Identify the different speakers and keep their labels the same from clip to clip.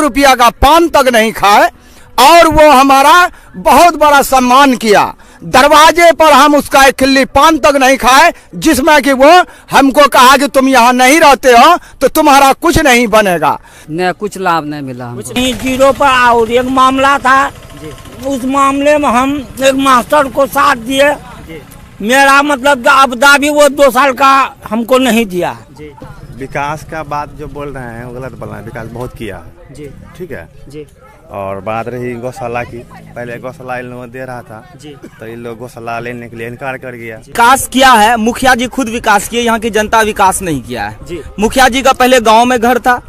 Speaker 1: रुपया का पान तक नहीं खाए और वो हमारा बहुत बड़ा सम्मान किया। दरवाजे पर हम उसका एक खिल्ली पान तक नहीं खाए, जिसमें कि वो हमको कहा कि तुम यहाँ नहीं रहते हो तो तुम्हारा कुछ नहीं बनेगा।
Speaker 2: न कुछ लाभ नहीं मिला,
Speaker 3: कुछ नहीं, जीरो पर। और एक मामला था, उस मामले में हम एक मास्टर को साथ दिए। मेरा मतलब आपदा भी वो 2 साल का हमको नहीं दिया।
Speaker 4: विकास का बात जो बोल रहे हैं वो गलत बोल रहे हैं। विकास बहुत किया है
Speaker 5: जी
Speaker 4: ठीक है
Speaker 5: जी।
Speaker 4: और बात रही गौशाला की, पहले गौशाला इन लोगों दे रहा था
Speaker 5: जी,
Speaker 4: तो इन लोग गौशाला लेने के लिए इनकार कर गया।
Speaker 6: विकास किया है, मुखिया जी खुद विकास किए, यहाँ की जनता विकास नहीं किया है
Speaker 5: जी।
Speaker 6: मुखिया जी का पहले गांव में घर था,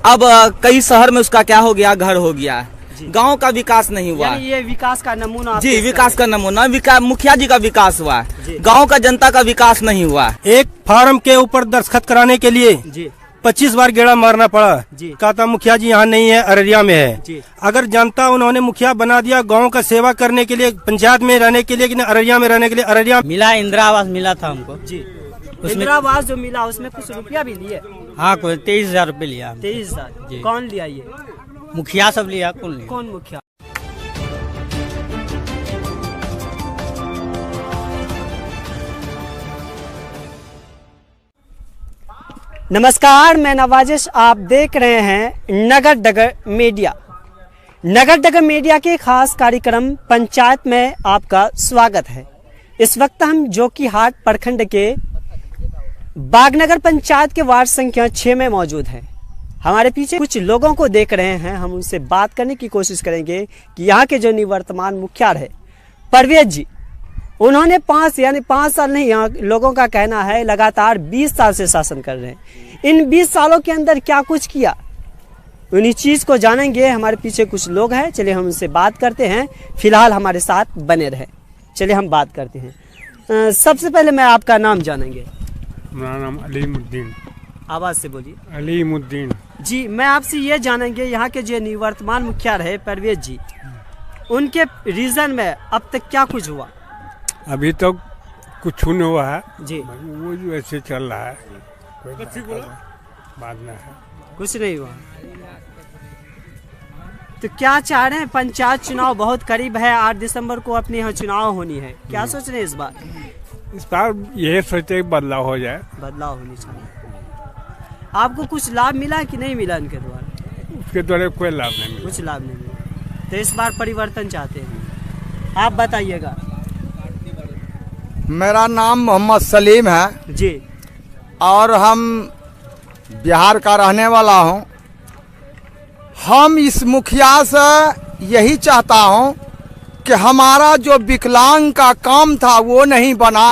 Speaker 6: अब कई शहर में उसका क्या हो गया, घर हो गया है। गांव का विकास नहीं हुआ
Speaker 5: यानी ये विकास का नमूना
Speaker 6: जी, विकास का नमूना मुखिया जी का विकास हुआ है, गांव का जनता का विकास नहीं हुआ है।
Speaker 7: एक फार्म के ऊपर दस्तखत कराने के लिए
Speaker 5: जी
Speaker 7: 25 बार गेड़ा मारना पड़ा
Speaker 5: जी।
Speaker 7: कहा था मुखिया जी यहाँ नहीं है, अररिया में है
Speaker 5: जी।
Speaker 7: अगर जनता उन्होंने मुखिया बना दिया गांव का सेवा करने के लिए, पंचायत में रहने के लिए कि अररिया में रहने के लिए, अररिया
Speaker 2: मिला, इंदिरा आवास मिला था हमको
Speaker 5: जी। इंदिरा आवास जो मिला उसमें कुछ रुपया भी लिए?
Speaker 2: हाँ, कोई 23,000 रुपये लिया।
Speaker 5: 23,000। कौन लिया ये?
Speaker 2: मुखिया सब लिया, कौन लिया?
Speaker 5: कौन मुखिया? नमस्कार, मैं नवाजिश, आप देख रहे हैं नगर डगर मीडिया। नगर डगर मीडिया के खास कार्यक्रम पंचायत में आपका स्वागत है। इस वक्त हम जोकीहाट प्रखंड के बागनगर पंचायत के वार्ड संख्या 6 में मौजूद हैं। हमारे पीछे कुछ लोगों को देख रहे हैं, हम उनसे बात करने की कोशिश करेंगे कि यहाँ के जो निवर्तमान मुखिया है परवेज जी, उन्होंने 5 साल नहीं, यहाँ लोगों का कहना है लगातार 20 साल से शासन कर रहे हैं। इन 20 सालों के अंदर क्या कुछ किया, उन्हीं चीज को जानेंगे। हमारे पीछे कुछ लोग हैं, चलिए हम उनसे बात करते हैं। फिलहाल हमारे साथ बने रहे, चलिए हम बात करते हैं। सबसे पहले मैं आपका नाम जानेंगे।
Speaker 8: मेरा नाम अलीमुद्दीन।
Speaker 5: आवाज से बोलिए।
Speaker 8: अलीमुद्दीन
Speaker 5: जी। मैं आपसे ये जानेंगे, यहाँ के जो निवर्तमान मुखिया रहे परवेज जी, उनके रीजन में अब तक क्या कुछ हुआ?
Speaker 8: अभी तक कुछ नहीं हुआ है
Speaker 5: जी।
Speaker 8: वो जो ऐसे चल रहा है, बात ना है,
Speaker 5: कुछ नहीं हुआ। तो क्या चाह रहे हैं? पंचायत चुनाव बहुत करीब है, 8 दिसंबर को अपने यहाँ चुनाव होनी है, क्या सोच रहे हैं इस बार?
Speaker 8: इस बार यही सोचते हैं बदलाव हो जाए।
Speaker 5: बदलाव होनी चाहिए। आपको कुछ लाभ मिला कि नहीं मिला इनके द्वारा?
Speaker 8: उसके द्वारा कोई लाभ नहीं मिला।
Speaker 5: कुछ लाभ नहीं मिला, तो इस बार परिवर्तन चाहते हैं। आप बताइएगा।
Speaker 1: मेरा नाम मोहम्मद सलीम है
Speaker 5: जी।
Speaker 1: और हम बिहार का रहने वाला हूं। हम इस मुखिया से यही चाहता हूं कि हमारा जो विकलांग का काम था वो नहीं बना।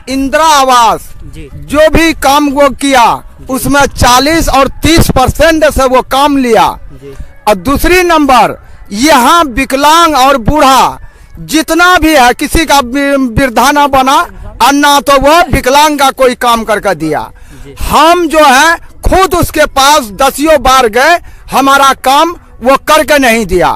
Speaker 1: इंदिरा आवास
Speaker 5: जी।
Speaker 1: जो भी काम वो किया उसमें 40 और 30% से वो काम लिया
Speaker 5: जी।
Speaker 1: और दूसरी नंबर यहाँ विकलांग और बूढ़ा जितना भी है किसी का वृद्धा ना बना और ना तो वो विकलांग का कोई काम करके दिया। हम जो है खुद उसके पास 10 बार गए, हमारा काम वो करके नहीं दिया।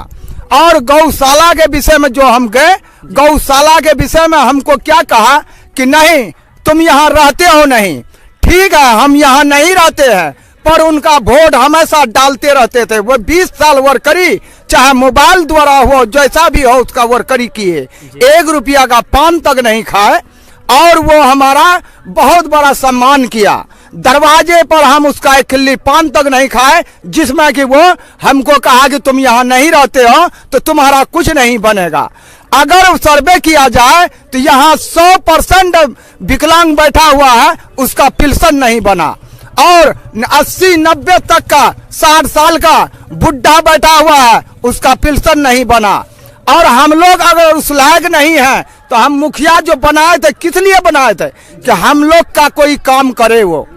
Speaker 1: और गौशाला के विषय में जो हम गए, गौशाला के विषय में हमको क्या कहा कि नहीं तुम यहाँ रहते हो नहीं। ठीक है, हम यहाँ नहीं रहते हैं, पर उनका वोट हमेशा डालते रहते थे। वो 20 साल वर्करी, चाहे मोबाइल द्वारा हो, जैसा भी हो उसका वर्करी किए, 1 रुपया का पान तक नहीं खाए और वो हमारा बहुत बड़ा सम्मान किया। दरवाजे पर हम उसका एक खिल्ली पान तक नहीं खाए, जिसमें कि वो हमको कहा कि तुम यहाँ नहीं रहते हो तो तुम्हारा कुछ नहीं बनेगा। अगर सर्वे किया जाए तो यहाँ 100% विकलांग बैठा हुआ है, उसका पेंशन नहीं बना। और 80-90 तक का 60 साल का बुढ़ा बैठा हुआ है, उसका पेंशन नहीं बना। और हम लोग अगर उस लायक नहीं है तो हम मुखिया जो बनाए थे किस लिए बनाए थे कि हम लोग का कोई काम करे वो।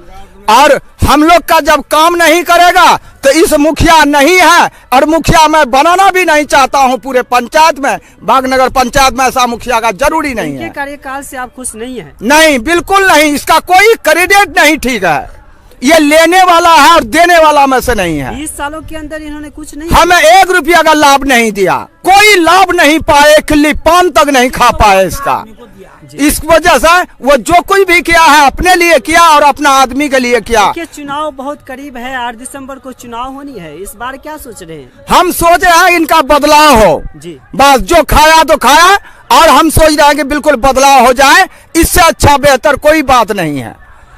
Speaker 1: और हम लोग का जब काम नहीं करेगा तो इस मुखिया नहीं है, और मुखिया मैं बनाना भी नहीं चाहता हूं पूरे पंचायत में। बागनगर पंचायत में ऐसा मुखिया का जरूरी नहीं है।
Speaker 5: कार्यकाल से आप खुश नहीं है?
Speaker 1: नहीं, बिल्कुल नहीं, इसका कोई कैंडिडेट नहीं ठीक है। ये लेने वाला है और देने वाला में से नहीं है।
Speaker 5: 20 सालों के अंदर इन्होंने कुछ नहीं
Speaker 1: हमें 1 रुपया का लाभ नहीं दिया, कोई लाभ नहीं पाए, खिल्ली पान तक नहीं खा पाए इसका। इस वजह से वो जो कुछ भी किया है अपने लिए किया और अपना आदमी के लिए किया।
Speaker 5: देखिए चुनाव बहुत करीब है, 8 दिसंबर को चुनाव होनी है, इस बार क्या सोच रहे हैं?
Speaker 1: हम सोच रहे हैं इनका बदलाव हो
Speaker 5: जी।
Speaker 1: बस जो खाया तो खाया, और हम सोच रहे हैं कि बिल्कुल बदलाव हो जाए, इससे अच्छा बेहतर कोई बात नहीं है।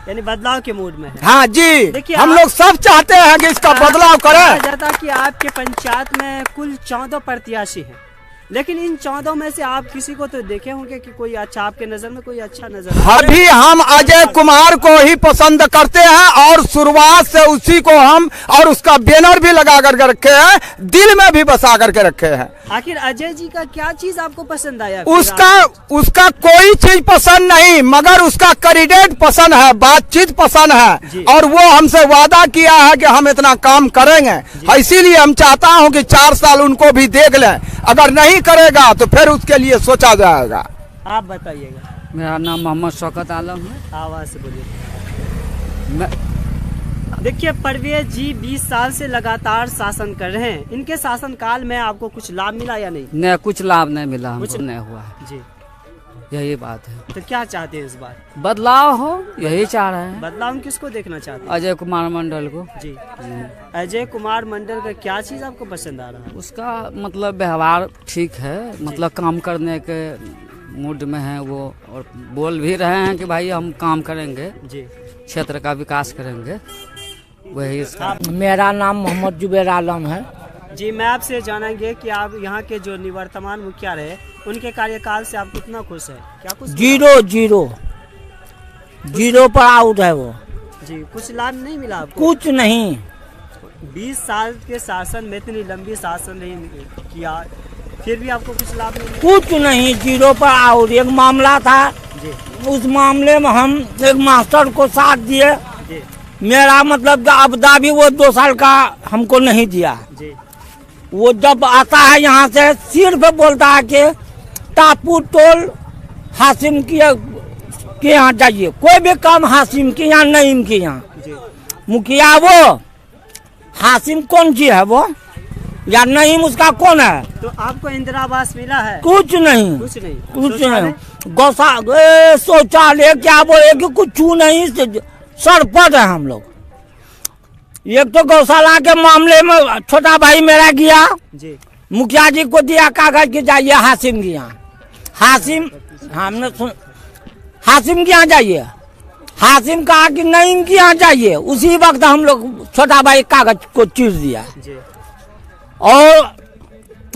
Speaker 5: यानी बदलाव के मूड में है।
Speaker 1: हाँ जी,
Speaker 5: देखिए
Speaker 1: हम लोग सब चाहते हैं कि इसका बदलाव
Speaker 5: कहा
Speaker 1: करें।
Speaker 5: जाता कि आपके पंचायत में कुल 14 प्रत्याशी हैं, लेकिन इन 14 में से आप किसी को तो देखे होंगे कि कोई अच्छा आपके नजर में कोई अच्छा नजर
Speaker 1: अभी हम अजय कुमार को ही पसंद करते हैं और शुरुआत से उसी को हम, और उसका बैनर भी लगा करके रखे हैं, दिल में भी बसा करके रखे हैं।
Speaker 5: आखिर अजय जी का क्या चीज आपको पसंद आया?
Speaker 1: उसका कोई चीज पसंद नहीं, मगर उसका कैंडिडेट पसंद है, बातचीत पसंद है, और वो हमसे वादा किया है कि हम इतना काम करेंगे। इसीलिए हम चाहता हूं कि 4 साल उनको भी देख लें, अगर नहीं करेगा तो फिर उसके लिए सोचा जाएगा।
Speaker 5: आप बताइएगा।
Speaker 2: मेरा नाम मोहम्मद शौकत आलम है।
Speaker 5: आवाज से बोलिए। देखिए परवेज जी 20 साल से लगातार शासन कर रहे हैं, इनके शासनकाल में आपको कुछ लाभ मिला या नहीं?
Speaker 2: नहीं, कुछ लाभ नहीं मिला, हमको
Speaker 5: कुछ
Speaker 2: नहीं हुआ है।
Speaker 5: जी,
Speaker 2: यही बात है।
Speaker 5: तो क्या चाहते हैं इस बार?
Speaker 2: बदलाव हो, यही चाह रहे हैं।
Speaker 5: बदलाव हम किसको देखना चाहते हैं?
Speaker 2: अजय कुमार मंडल को।
Speaker 5: जी। अजय कुमार मंडल का क्या चीज आपको पसंद आ रहा है?
Speaker 2: उसका मतलब व्यवहार ठीक है, मतलब काम करने के मूड में है वो, और बोल भी रहे हैं कि भाई हम काम करेंगे,
Speaker 5: जी,
Speaker 2: क्षेत्र का विकास करेंगे, वही इसका।
Speaker 3: मेरा नाम मोहम्मद जुबैर आलम है।
Speaker 5: जी, मैं आपसे जानेंगे कि आप यहाँ के जो निवर्तमान मुखिया रहे, उनके कार्यकाल से आप कितना खुश है? क्या कुछ?
Speaker 3: 0 पर आउट है वो।
Speaker 5: जी, कुछ लाभ नहीं मिला आपको?
Speaker 3: कुछ नहीं।
Speaker 5: 20 साल के शासन में इतनी लंबी शासन नहीं किया, फिर भी आपको कुछ लाभ नहीं मिला?
Speaker 3: कुछ नहीं, 0 पर आउट। एक मामला था
Speaker 5: जी,
Speaker 3: उस मामले में हम एक मास्टर को साथ दिए,
Speaker 5: जी,
Speaker 3: मेरा मतलब आपदा भी वो 2 साल का हमको नहीं दिया।
Speaker 5: जी।
Speaker 3: वो जब आता है यहाँ से सिर्फ बोलता है कि टापू टोल हासिम के यहाँ जाइए, कोई भी काम हासिम के यहाँ, नईम के यहाँ। मुखिया वो हासिम कौन सी है वो, या नईम उसका कौन है?
Speaker 5: तो आपको इंदिरा आवास मिला है?
Speaker 3: कुछ नहीं,
Speaker 5: कुछ नहीं।
Speaker 3: कुछ नहीं। शौचालय क्या बोले कि कुछ नहीं, सरपट है हम लोग। एक तो गौशाला के मामले में छोटा भाई मेरा गया,
Speaker 5: जी,
Speaker 3: मुखिया जी को दिया कागज के जाइए हासिम के यहाँ। हासिम हमने हासिम के यहाँ जाइए, हासिम कहा कि नईम के यहाँ जाइए, उसी वक्त हम लोग छोटा भाई कागज को चीर दिया।
Speaker 5: जी।
Speaker 3: और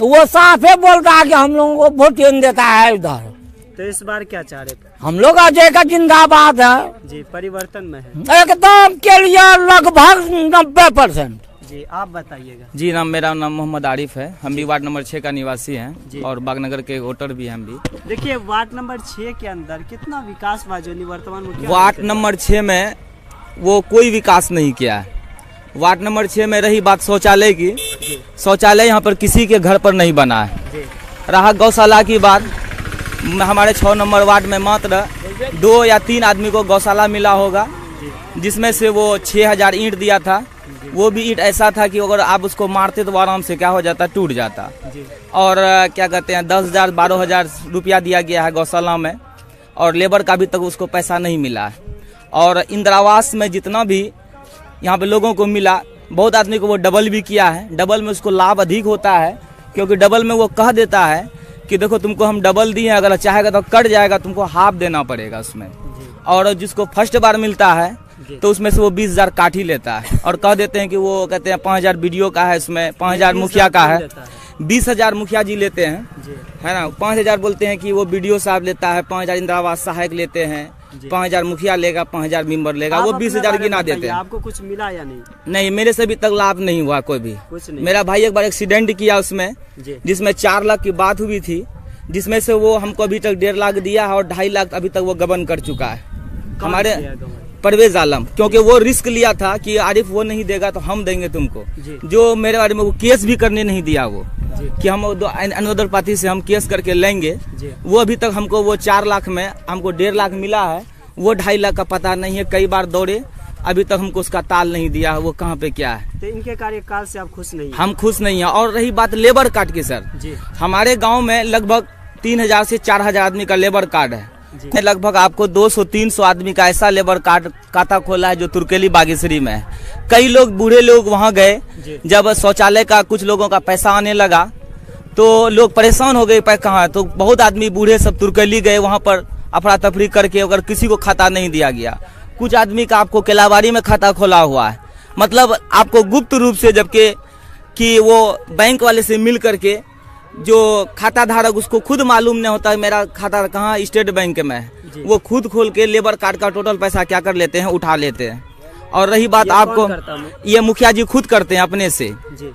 Speaker 3: वो साफे बोलता है कि हम लोगों को वोट देता है इधर।
Speaker 5: तो इस बार क्या चाह रहे?
Speaker 3: हम लोग अजय का जिंदाबाद है
Speaker 5: जी, परिवर्तन में है
Speaker 3: एकदम के लिए लगभग 90%।
Speaker 5: जी। आप बताइएगा।
Speaker 6: जी मेरा नाम मोहम्मद आरिफ है, हम भी वार्ड नंबर 6 का निवासी हैं और बागनगर के वोटर भी हैं हम भी।
Speaker 5: देखिए वार्ड नंबर 6 के अंदर कितना विकास हुआ जो निवर्तमान मुखिया?
Speaker 6: वार्ड नंबर 6 में वो कोई विकास नहीं किया है। वार्ड नंबर 6 में रही बात शौचालय की, शौचालय यहाँ पर किसी के घर पर नहीं बना है। रहा गौशाला की बात, हमारे 6 नंबर वार्ड में मात्र 2 या 3 आदमी को गौशाला मिला होगा, जिसमें से वो 6000 ईंट दिया था। वो भी ईंट ऐसा था कि अगर आप उसको मारते तो आराम से क्या हो जाता, टूट जाता। और क्या कहते हैं 10,000 12,000 रुपया दिया गया है गौशाला में, और लेबर का भी तक उसको पैसा नहीं मिला है। और इंदिरा आवास में जितना भी यहाँ पे लोगों को मिला, बहुत आदमी को वो डबल भी किया है। डबल में उसको लाभ अधिक होता है, क्योंकि डबल में वो कह देता है कि देखो तुमको हम डबल दिए, अगर चाहेगा तो कट जाएगा, तुमको हाफ देना पड़ेगा उसमें। और जिसको फर्स्ट बार मिलता है तो उसमें से वो 20,000 काट ही लेता है, और कह देते हैं कि वो कहते हैं 5,000 वीडियो का है, इसमें 5,000 मुखिया का है। 20,000 मुखिया जी लेते हैं, है ना। 5,000 बोलते हैं कि वो वीडियो साहब लेता है, 5,000 इंदिरा आवास सहायक लेते हैं, 5,000 मुखिया लेगा, 5,000 मेंबर लेगा, वो 20,000 गिना देते हैं।
Speaker 5: आपको कुछ मिला या नहीं?
Speaker 6: नहीं, मेरे से अभी तक लाभ नहीं हुआ कोई भी।
Speaker 5: कुछ नहीं।
Speaker 6: मेरा भाई एक बार एक्सीडेंट किया उसमें, जिसमें 4 लाख की बात हुई थी, जिसमें से वो हमको अभी तक 1.5 लाख दिया है, और 2.5 लाख अभी तक वो गबन कर चुका है हमारे परवेज आलम। क्योंकि वो रिस्क लिया था कि आरिफ वो नहीं देगा तो हम देंगे तुमको, जो मेरे बारे में वो केस भी करने नहीं दिया वो, कि हम अनदर पार्टी से हम केस करके लेंगे। वो अभी तक हमको वो 4 लाख में हमको 1.5 लाख मिला है, वो 2.5 लाख का पता नहीं है। कई बार दौड़े, अभी तक हमको उसका ताल नहीं दिया है, वो कहाँ पे क्या है।
Speaker 5: तो इनके कार्यकाल से आप खुश नहीं हैं?
Speaker 6: हम खुश नहीं हैं। और रही बात लेबर कार्ड की सर,
Speaker 5: जी
Speaker 6: हमारे गांव में लगभग 3000 से 4000 आदमी का लेबर कार्ड है। लगभग आपको 200-300 आदमी का ऐसा लेबर कार्ड खाता खोला है जो तुर्केली बागेश्वरी में है। कई लोग बूढ़े लोग वहाँ गए, जब शौचालय का कुछ लोगों का पैसा आने लगा तो लोग परेशान हो गए, कहाँ, तो बहुत आदमी बूढ़े सब तुर्केली गए, वहाँ पर अफरा तफरी करके अगर किसी को खाता नहीं दिया गया। कुछ आदमी का आपको केलाबाड़ी में खाता खोला हुआ है, मतलब आपको गुप्त रूप से, जबकि कि वो बैंक वाले से मिल करके, जो खाता धारक उसको खुद मालूम नहीं होता है मेरा खाता कहाँ स्टेट बैंक में है, वो खुद खोल के लेबर कार्ड का टोटल पैसा क्या कर लेते हैं, उठा लेते हैं। और रही बात आपको, ये मुखिया जी खुद करते हैं अपने से जी।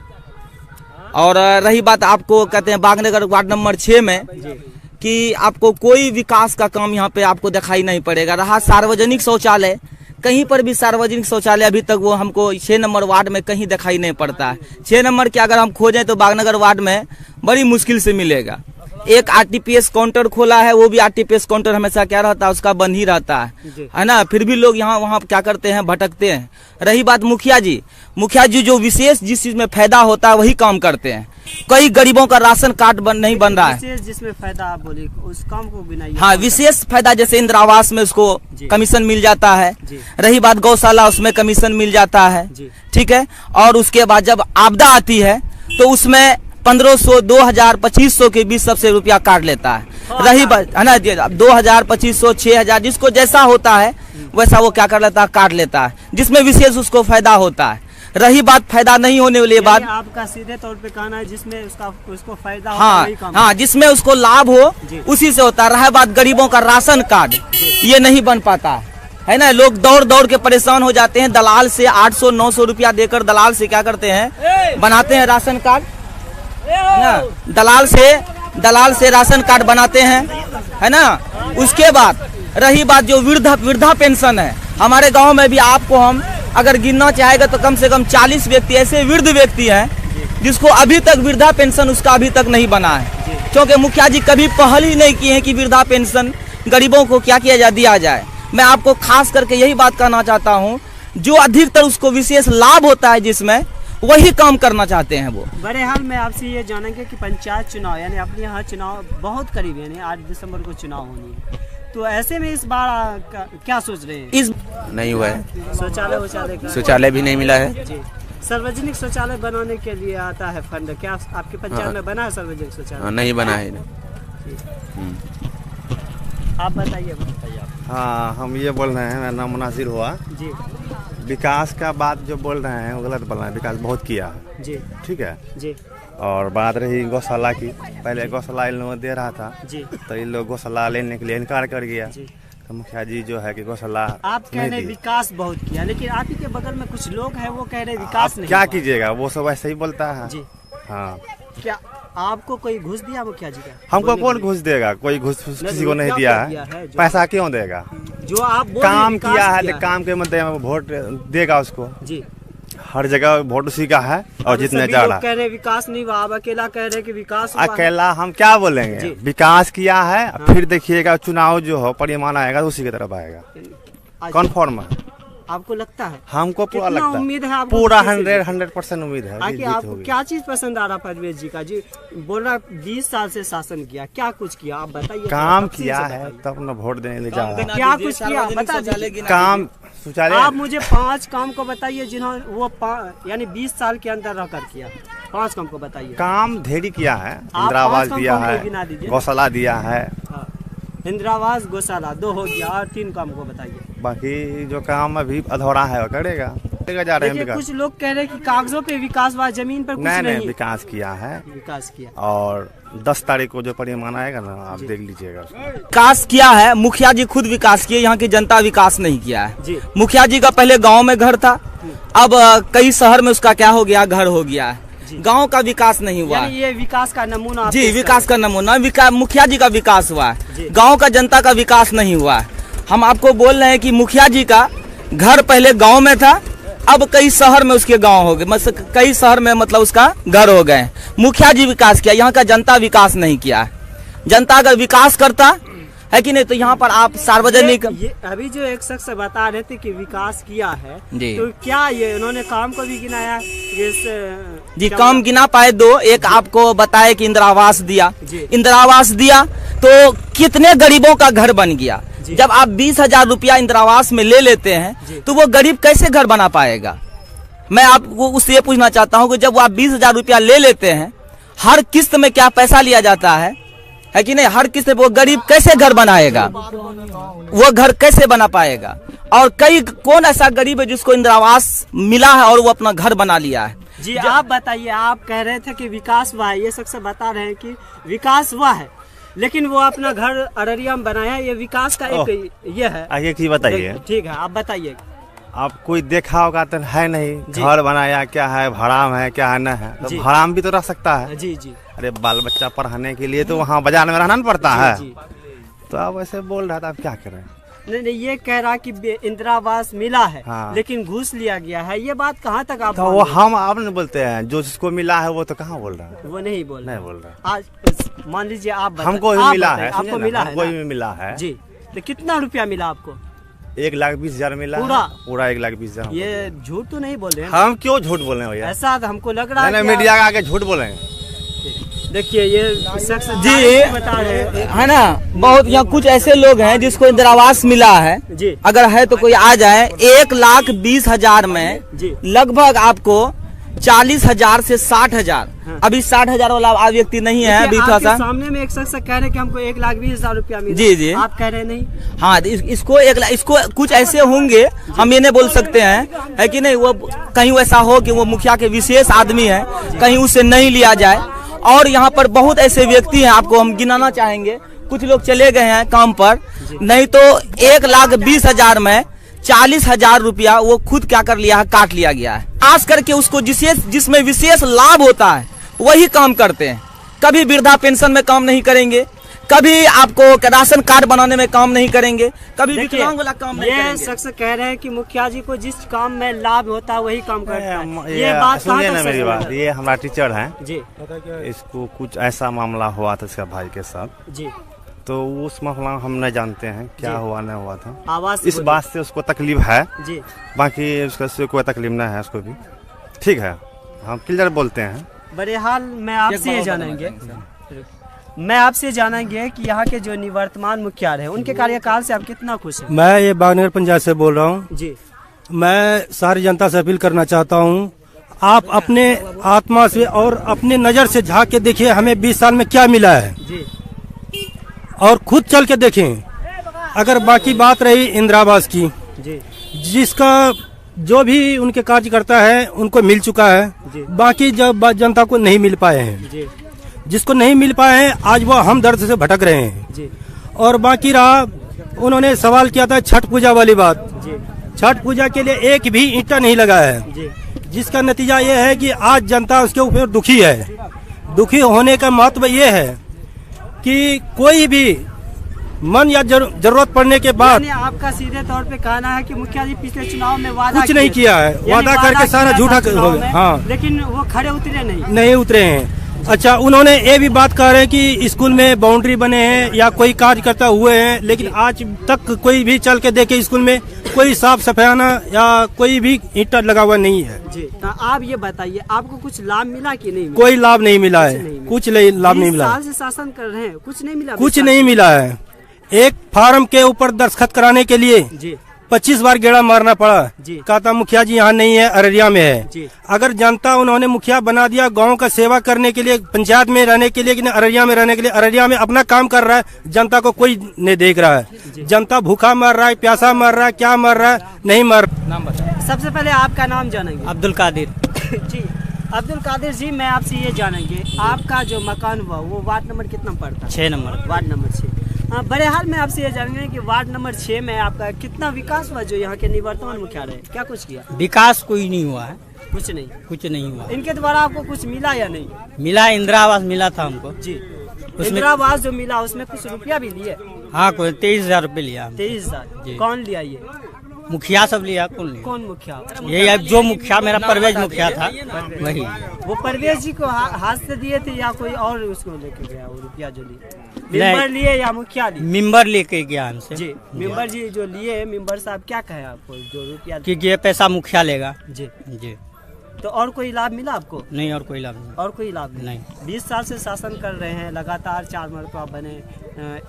Speaker 6: और रही बात आपको कहते हैं बागनगर वार्ड नंबर 6 में कि आपको कोई विकास का काम यहाँ पे आपको दिखाई नहीं पड़ेगा। रहा सार्वजनिक शौचालय, कहीं पर भी सार्वजनिक शौचालय अभी तक वो हमको 6 नंबर वार्ड में कहीं दिखाई नहीं पड़ता है। 6 नंबर के अगर हम खोजें तो बागनगर वार्ड में बड़ी मुश्किल से मिलेगा। एक आरटीपीएस काउंटर खोला है, वो भी आरटीपीएस काउंटर हमेशा क्या रहता है, उसका बंद ही रहता है ना, फिर भी लोग यहाँ वहाँ क्या करते हैं, भटकते हैं। रही बात मुखिया जी जो विशेष जिस चीज में फायदा होता है वही काम करते हैं। कई गरीबों का राशन कार्ड नहीं बन रहा है,
Speaker 5: विशेष जिसमें फायदा आप बोले उस काम को गिनाइए।
Speaker 6: हाँ, विशेष फायदा जैसे इंदिरा आवास में उसको कमीशन मिल जाता है। रही बात गौशाला, उसमें कमीशन मिल जाता है, ठीक है। और उसके बाद जब आपदा आती है तो उसमें 1500, 2000, 2500 के बीच सबसे रुपया काट लेता है। रही बात है ना, 2000, 2500, 6000 जिसको जैसा होता है वैसा वो क्या कर लेता है, काट लेता है, जिसमें विशेष उसको फायदा होता है। रही बात फायदा नहीं होने वाली बात,
Speaker 5: आपका सीधे तौर पे कहना है जिसमें उसको फायदा हो,
Speaker 6: हाँ, जिसमें उसको लाभ हो उसी से होता है। रहा बात गरीबों का राशन कार्ड, ये नहीं बन पाता है ना, लोग दौड़ दौड़ के परेशान हो जाते हैं। दलाल से 800-900 रुपया देकर दलाल से क्या करते हैं, बनाते हैं राशन कार्ड, है ना, दलाल से राशन कार्ड बनाते हैं, है ना। उसके बाद रही बात जो वृद्धा पेंशन है, हमारे गांव में भी आपको हम अगर गिनना चाहेगा तो कम से कम 40 व्यक्ति ऐसे वृद्ध व्यक्ति हैं जिसको अभी तक वृद्धा पेंशन उसका अभी तक नहीं बना है, क्योंकि मुखिया जी कभी पहल ही नहीं किए हैं कि वृद्धा पेंशन गरीबों को क्या किया दिया जाए। मैं आपको खास करके यही बात कहना चाहता हूँ, जो अधिकतर उसको विशेष लाभ होता है जिसमें, वही काम करना चाहते हैं वो।
Speaker 5: बहरहाल मैं आपसे ये जानेंगे कि पंचायत चुनाव यानी अपने यहाँ चुनाव बहुत करीब है, यानी 8 दिसंबर को चुनाव होनी है, तो ऐसे में इस बार क्या सोच रहे हैं?
Speaker 6: इस
Speaker 9: नहीं हुआ है,
Speaker 5: शौचालय
Speaker 9: भी नहीं मिला है
Speaker 5: जी। सार्वजनिक शौचालय बनाने के लिए आता है फंड, क्या आपके पंचायत में बना है सार्वजनिक शौचालय?
Speaker 9: नहीं बना है।
Speaker 5: आप बताइए।
Speaker 4: हाँ, हम ये बोल रहे हैं, मेरा नाम मुनासिर हुआ
Speaker 5: जी।
Speaker 4: विकास का बात जो बोल रहे हैं वो गलत बोल रहे हैं। विकास बहुत किया है
Speaker 5: जी,
Speaker 4: ठीक है
Speaker 5: जी।
Speaker 4: और बात रही गौशाला की, पहले गौशाला इन लोगों दे रहा था
Speaker 5: जी,
Speaker 4: तो इन लोग गौशाला लेने के लिए इनकार कर गया जी। तो मुखिया जी जो है कि गौशाला
Speaker 5: आप कह रहे विकास बहुत किया, लेकिन आप ही के बगल में कुछ लोग हैं वो कह रहे विकास नहीं।
Speaker 4: क्या कीजिएगा, वो सब ऐसे ही बोलता है
Speaker 5: जी।
Speaker 4: हाँ,
Speaker 5: क्या आपको कोई घुस दिया मुखिया जी का?
Speaker 4: हमको कौन घुस देगा, कोई घुस किसी को नहीं दिया है। पैसा क्यों देगा,
Speaker 5: जो आप
Speaker 4: काम किया है तो काम के मध्य वोट देगा उसको जी। हर जगह वोट उसी का है और जितने ज्यादा
Speaker 5: कह रहे विकास नहीं हुआ, आप अकेला कह रहे कि विकास हुआ।
Speaker 4: अकेला हम क्या बोलेंगे, विकास किया है। फिर देखिएगा चुनाव जो हो परिणाम आएगा तो उसी की तरफ आएगा, कन्फर्म है।
Speaker 5: आपको लगता है?
Speaker 4: हमको पूरा लगता है,
Speaker 5: उम्मीद है
Speaker 4: पूरा 100% उम्मीद है।
Speaker 5: आपको क्या चीज पसंद आ रहा परवेज जी का? जी बोल रहा 20 साल से शासन किया, क्या कुछ किया आप बताइए।
Speaker 4: काम किया है तब न वोट देने जा रहा है।
Speaker 5: क्या कुछ किया बता दीजिए।
Speaker 4: काम शौचालय,
Speaker 5: आप मुझे 5 काम को बताइए जिन्होंने वो यानी 20 साल के अंदर रहकर किया। 5 काम को बताइए।
Speaker 4: काम ढेरी किया है, इंदिरा आवास दिया है, गौशाला दिया है।
Speaker 5: इंदिरा आवास गौशाला 2 हो गया, और 3 काम को बताइए।
Speaker 4: बाकी जो काम अभी अधूरा है वो करेगा जा रहे हैं।
Speaker 5: कुछ लोग कह रहे हैं कि कागजों पे विकास हुआ, जमीन पर कुछ नहीं।
Speaker 4: विकास किया है,
Speaker 5: विकास किया।
Speaker 4: और 10 तारीख को जो परिणाम आएगा ना, आप देख लीजिएगा।
Speaker 6: विकास किया है, मुखिया जी खुद विकास किए, यहाँ की जनता विकास नहीं किया है जी। मुखिया जी का पहले गांव में घर था, अब कई शहर में उसका क्या हो गया, घर हो गया है। गांव का विकास नहीं हुआ।
Speaker 5: ये विकास का नमूना
Speaker 6: जी, विकास का नमूना मुखिया जी का विकास हुआ है, गांव का जनता का विकास नहीं हुआ है। हम आपको बोल रहे हैं कि मुखिया जी का घर पहले गांव में था, अब कई शहर में उसके गांव हो गए, कई शहर में मतलब उसका घर हो गए। मुखिया जी विकास किया, यहाँ का जनता विकास नहीं किया। जनता अगर विकास करता है कि नहीं। तो यहाँ पर आप सार्वजनिक
Speaker 5: ये अभी जो एक शख्स बता रहे थे कि विकास किया है,
Speaker 6: जी।
Speaker 5: तो क्या ये उन्होंने काम को भी गिनाया?
Speaker 6: जी काम गिना पाए दो। एक आपको बताए कि इंदिरा आवास दिया, इंदिरा आवास दिया तो कितने गरीबों का घर बन गया। जब आप 20,000 रुपया इंदिरा आवास में ले लेते हैं तो वो गरीब कैसे घर बना पाएगा। मैं आपको उससे ये पूछना चाहता हूँ कि जब आप 20,000 रुपया ले लेते हैं, हर किस्त में क्या पैसा लिया जाता है कि नहीं, हर किस्त में वो गरीब कैसे घर बनाएगा, वो घर कैसे बना पाएगा। और कौन ऐसा गरीब है जिसको इंदिरा आवास मिला है और वो अपना घर बना लिया है।
Speaker 5: जी आप बताइए, आप कह रहे थे कि विकास हुआ है, ये शख्स बता रहे हैं कि विकास हुआ है, लेकिन वो अपना घर अररिया में बनाया, ये विकास का एक ये है।
Speaker 4: आगे की बताइए।
Speaker 5: ठीक है, आप बताइए।
Speaker 4: आप कोई देखा होगा तो है नहीं, घर बनाया क्या है, भाड़ाम है क्या है, न है तो भाड़ाम भी तो रख सकता है।
Speaker 5: जी जी।
Speaker 4: अरे बाल बच्चा पढ़ाने के लिए तो वहाँ बाजार में रहना पड़ता है। तो आप ऐसे बोल रहा था, आप क्या करें।
Speaker 5: नहीं, ये कह रहा कि इंदिरा आवास मिला है,
Speaker 4: हाँ।
Speaker 5: लेकिन घूस लिया गया है, ये बात कहाँ तक आप
Speaker 4: तो वो हम आप नहीं बोलते हैं, जो जिसको मिला है वो तो कहाँ बोल रहा है,
Speaker 5: वो नहीं बोल
Speaker 4: रहा।
Speaker 5: आज मान लीजिए आप
Speaker 4: हमको ही मिला है,
Speaker 5: आपको मिला है,
Speaker 4: हमको ही मिला है
Speaker 5: जी। तो कितना रुपया मिला आपको?
Speaker 4: 1,20,000 मिला पूरा 1,20,000।
Speaker 5: ये झूठ तो नहीं बोल रहे हैं?
Speaker 4: हम क्यों झूठ बोल रहे हैं भैया,
Speaker 5: ऐसा हमको लग रहा है।
Speaker 4: मीडिया का आगे झूठ बोलेंगे।
Speaker 5: देखिए ये शख्स
Speaker 6: जी
Speaker 5: बता रहे
Speaker 6: है ना, बहुत यहाँ कुछ ऐसे लोग हैं जिसको इंदिरा आवास मिला है
Speaker 5: जी।
Speaker 6: अगर है तो कोई आ जाए। 1,20,000 में लगभग आपको 40,000 से 60,000। अभी 60,000 वाला व्यक्ति नहीं है। अभी थोड़ा सा
Speaker 5: सामने में एक शख्स कह रहे कि हमको 1,20,000 रुपया मिला।
Speaker 6: जी जी,
Speaker 5: आप कह रहे नहीं।
Speaker 6: हाँ, इसको कुछ ऐसे होंगे, हम ये नहीं बोल सकते हैं, है कि नहीं। वो कहीं वैसा हो कि वो मुखिया के विशेष आदमी है, कहीं उसे नहीं लिया जाए। और यहाँ पर बहुत ऐसे व्यक्ति हैं, आपको हम गिनाना चाहेंगे। कुछ लोग चले गए हैं काम पर, नहीं तो 1,20,000 में 40,000 रुपया वो खुद क्या कर लिया है, काट लिया गया है। खास करके उसको जिसमें विशेष लाभ होता है वही काम करते हैं। कभी वृद्धा पेंशन में काम नहीं करेंगे, कभी आपको राशन कार्ड बनाने में काम नहीं करेंगे, कभी विकलांग वाला काम नहीं करेंगे।
Speaker 5: ये शख्स कह रहे हैं कि मुखिया जी को जिस काम में लाभ होता है वही काम करता है।
Speaker 4: ये बात सुनिए ना मेरी बात। ये हमारा टीचर है
Speaker 5: जी,
Speaker 4: इसको कुछ ऐसा मामला हुआ था इसका भाई के साथ
Speaker 5: जी।
Speaker 4: तो उस मामला हम नहीं जानते हैं क्या हुआ नहीं हुआ था।
Speaker 5: आवाज
Speaker 4: इस बात से उसको तकलीफ है
Speaker 5: जी,
Speaker 4: बाकी उसका कोई तकलीफ नहीं है उसको भी। ठीक है, हम क्लियर बोलते हैं।
Speaker 5: बहरहाल मैं आपसे जानेंगे कि यहाँ के जो निवर्तमान मुखिया है उनके कार्यकाल से आप कितना खुश हैं?
Speaker 7: मैं ये बागनगर पंचायत से बोल रहा हूँ
Speaker 5: जी।
Speaker 7: मैं सारी जनता से अपील करना चाहता हूँ, आप अपने आत्मा से और अपने नज़र से झांक के देखिए हमें 20 साल में क्या मिला है
Speaker 5: जी,
Speaker 7: और खुद चल के देखें। अगर बाकी बात रही इंदिरा आवास की
Speaker 5: जी,
Speaker 7: जिसका जो भी उनके कार्यकर्ता है उनको मिल चुका है, बाकी जब जनता को नहीं मिल पाए हैं
Speaker 5: जी,
Speaker 7: जिसको नहीं मिल पाए हैं आज वो हम दर्द से भटक रहे हैं
Speaker 5: जी।
Speaker 7: और बाकी रहा, उन्होंने सवाल किया था छठ पूजा वाली बात
Speaker 5: जी।
Speaker 7: छठ पूजा के लिए एक भी ईंटा नहीं लगा है
Speaker 5: जी।
Speaker 7: जिसका नतीजा ये है कि आज जनता उसके ऊपर दुखी है। दुखी होने का महत्व ये है कि कोई भी मन या जरूरत पड़ने के बाद
Speaker 5: आपका सीधे तौर पे कहना है कि मुखिया जी पिछले चुनाव में वादा
Speaker 7: कुछ नहीं किया है, वादा करके सारा झूठा हो गया। हाँ,
Speaker 5: लेकिन वो खड़े उतरे
Speaker 7: नहीं उतरे हैं। अच्छा, उन्होंने ये भी बात कह रहे हैं कि स्कूल में बाउंड्री बने हैं या कोई कार्यकर्ता हुए हैं, लेकिन आज तक कोई भी चल के देखे स्कूल में कोई साफ सफायाना या कोई भी ईंटा लगा हुआ नहीं है
Speaker 5: जी। तो आप ये बताइए आपको कुछ लाभ मिला कि नहीं मिला?
Speaker 7: कोई लाभ नहीं मिला है, कुछ लाभ नहीं मिला।
Speaker 5: 20 साल से शासन कर रहे हैं, कुछ नहीं मिला?
Speaker 7: कुछ नहीं मिला है। एक फार्म के ऊपर दस्तखत कराने के लिए
Speaker 5: जी
Speaker 7: 25 बार गेड़ा मारना पड़ा
Speaker 5: जी।
Speaker 7: कहा था मुखिया जी यहाँ नहीं है, अररिया में है
Speaker 5: जी।
Speaker 7: अगर जनता उन्होंने मुखिया बना दिया गांव का सेवा करने के लिए, पंचायत में रहने के लिए, अररिया में रहने के लिए, अररिया में अपना काम कर रहा है, जनता को कोई नहीं देख रहा है। जनता भूखा मर रहा है, प्यासा मर रहा है, क्या मर रहा है, नहीं मर।
Speaker 5: सबसे पहले आपका नाम जानेंगे।
Speaker 3: अब्दुल कादिर
Speaker 5: जी। अब्दुल कादिर जी, मैं आपसे ये जानेंगे आपका जो मकान हुआ वो वार्ड नंबर कितना पड़ता है?
Speaker 3: 6 नंबर।
Speaker 5: Ward number 6। बहरहाल में आपसे ये जानेंगे कि वार्ड नंबर 6 में आपका कितना विकास हुआ जो यहाँ के निवर्तमान मुखिया रहे, क्या कुछ किया?
Speaker 3: विकास कोई नहीं हुआ है,
Speaker 5: कुछ नहीं
Speaker 3: हुआ।
Speaker 5: इनके द्वारा आपको कुछ मिला या नहीं?
Speaker 3: मिला, इंदिरा आवास मिला था हमको
Speaker 5: जी। इंदिरा आवास जो मिला उसमें कुछ रुपया भी लिए?
Speaker 3: हाँ, कोई 23,000 रुपये लिया।
Speaker 5: 23,000 कौन लिया? ये
Speaker 3: मुखिया सब लिया, कौन लिया?
Speaker 5: कौन मुखिया?
Speaker 3: यही अब जो मुखिया मेरा परवेज मुखिया था वही।
Speaker 5: वो परवेज जी को हाथ से दिए थे या कोई और उसको लेके गया वो रुपया जो लिए? मेंबर लिए या मुखिया लिए?
Speaker 3: मेंबर लेके गया हमसे
Speaker 5: जी। मेंबर जी जो लिए, मेंबर साहब क्या कहे आपको जो रुपया?
Speaker 3: कि ये पैसा मुखिया लेगा।
Speaker 5: जी
Speaker 3: जी।
Speaker 5: तो और कोई लाभ मिला आपको?
Speaker 3: नहीं, और कोई लाभ नहीं।
Speaker 5: और कोई लाभ
Speaker 3: नहीं।
Speaker 5: 20 साल से शासन कर रहे हैं, लगातार 4 मरतबा बने,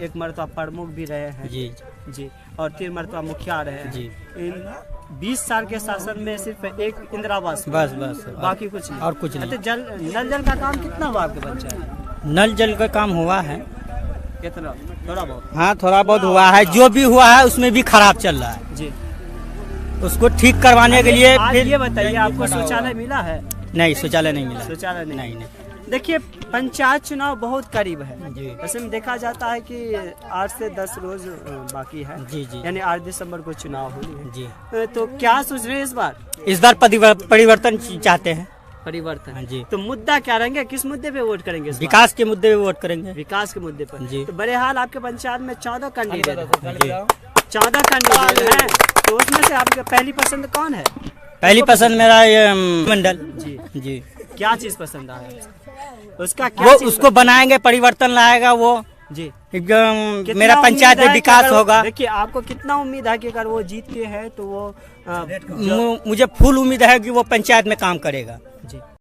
Speaker 5: 1 मरतबा प्रमुख भी रहे हैं।
Speaker 3: जी
Speaker 5: जी। और 3 मरतबा मुखिया रहे हैं।
Speaker 3: जी।
Speaker 5: इन 20 साल के शासन में सिर्फ एक इंदिरा आवास,
Speaker 3: बस
Speaker 5: बाकी कुछ नहीं।
Speaker 3: और कुछ नहीं।
Speaker 5: अच्छा, नल जल का काम कितना हुआ आपके पंचायत?
Speaker 3: नल जल का काम हुआ है
Speaker 5: कितना? थोड़ा बहुत?
Speaker 3: हाँ, थोड़ा बहुत हुआ है। जो भी हुआ है उसमें भी खराब चल रहा है।
Speaker 5: जी।
Speaker 3: उसको ठीक करवाने के लिए
Speaker 5: आज
Speaker 3: फिर
Speaker 5: ये बताइए, आपको शौचालय मिला है?
Speaker 3: नहीं, शौचालय नहीं मिला।
Speaker 5: शौचालय नहीं।
Speaker 3: नहीं।
Speaker 5: देखिए, पंचायत चुनाव बहुत करीब है।
Speaker 3: जी।
Speaker 5: वैसे में देखा जाता है कि 8 से 10 रोज बाकी है।
Speaker 3: जी जी
Speaker 5: यानी 8 दिसंबर को चुनाव होनी है।
Speaker 3: जी।
Speaker 5: तो क्या सोच रहे हैं इस बार?
Speaker 3: इस बार परिवर्तन चाहते हैं।
Speaker 5: परिवर्तन?
Speaker 3: हाँ जी।
Speaker 5: तो मुद्दा क्या रहेंगे, किस मुद्दे पे वोट करेंगे इस बार?
Speaker 3: विकास के मुद्दे पे वोट करेंगे।
Speaker 5: विकास के मुद्दे पर
Speaker 3: जी।
Speaker 5: तो बहरहाल आपके पंचायत में 14 कैंडिडेट हैं। 14 कैंडिडेट हैं, तो उसमें से आपकी पहली पसंद कौन है?
Speaker 3: पहली पसंद मेरा ये मंडल।
Speaker 5: जी
Speaker 3: जी।
Speaker 5: क्या चीज पसंद आया उसका?
Speaker 3: वो उसको बनाएंगे, परिवर्तन लाएगा वो
Speaker 5: जी।
Speaker 3: एकदम मेरा पंचायत में विकास होगा।
Speaker 5: देखिए, आपको कितना उम्मीद है कि अगर वो जीत के है तो वो
Speaker 3: मुझे फुल उम्मीद है कि वो पंचायत में काम करेगा।
Speaker 5: जी।